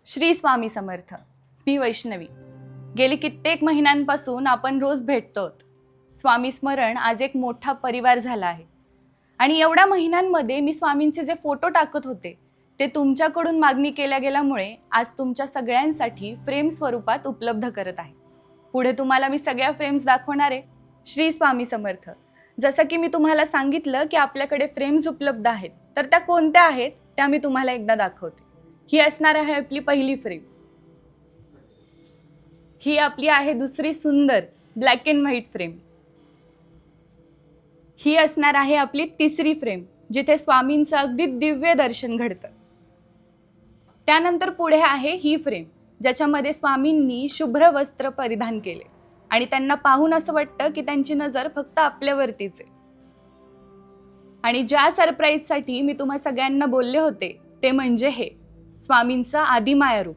श्री स्वामी समर्थ. मी वैष्णवी. गेली कित्येक महिन्यांपासून आपण रोज भेटतो. स्वामी स्मरण आज एक मोठा परिवार झाला आहे आणि एवढ्या महिन्यांमध्ये मी स्वामींचे जे फोटो टाकत होते ते तुमच्याकडून मागणी केल्या गेल्यामुळे आज तुमच्या सगळ्यांसाठी फ्रेम स्वरूपात उपलब्ध करत आहे. पुढे तुम्हाला मी सगळ्या फ्रेम्स दाखवणार आहे. श्री स्वामी समर्थ. जसं की मी तुम्हाला सांगितलं की आपल्याकडे फ्रेम्स उपलब्ध आहेत, तर त्या कोणत्या आहेत त्या मी तुम्हाला एकदा दाखवते. ही असणार आहे आपली पहिली फ्रेम. ही आपली आहे दुसरी सुंदर ब्लॅक अँड व्हाईट फ्रेम. ही असणार आहे आपली तिसरी फ्रेम, जिथे स्वामींचं अगदी दिव्य दर्शन घडतं. त्यानंतर पुढे आहे ही फ्रेम, ज्याच्यामध्ये स्वामींनी शुभ्र वस्त्र परिधान केले आणि त्यांना पाहून असं वाटतं की त्यांची नजर फक्त आपल्यावरतीच आहे. आणि ज्या सरप्राईजसाठी मी तुम्हा सगळ्यांना बोलले होते ते म्हणजे हे स्वामींचं आदिमाया रूप.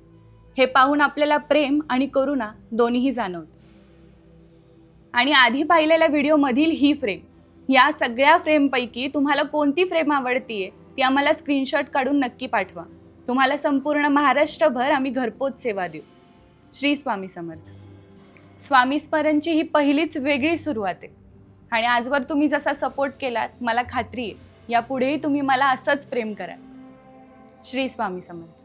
हे पाहून आपल्याला प्रेम आणि करुणा दोन्हीही जाणवतं. आणि आधी पाहिलेल्या व्हिडिओमधील ही फ्रेम, या सगळ्या फ्रेमपैकी तुम्हाला कोणती फ्रेम आवडतीये ती आम्हाला स्क्रीनशॉट काढून नक्की पाठवा. तुम्हाला संपूर्ण महाराष्ट्रभर आम्ही घरपोच सेवा देऊ. श्री स्वामी समर्थ. स्वामी स्मरणची ही पहिलीच वेगळी सुरुवात आहे आणि आजवर तुम्ही जसा सपोर्ट केलात मला खात्री आहे यापुढेही तुम्ही मला असंच प्रेम कराल. श्री स्वामी समर्थ.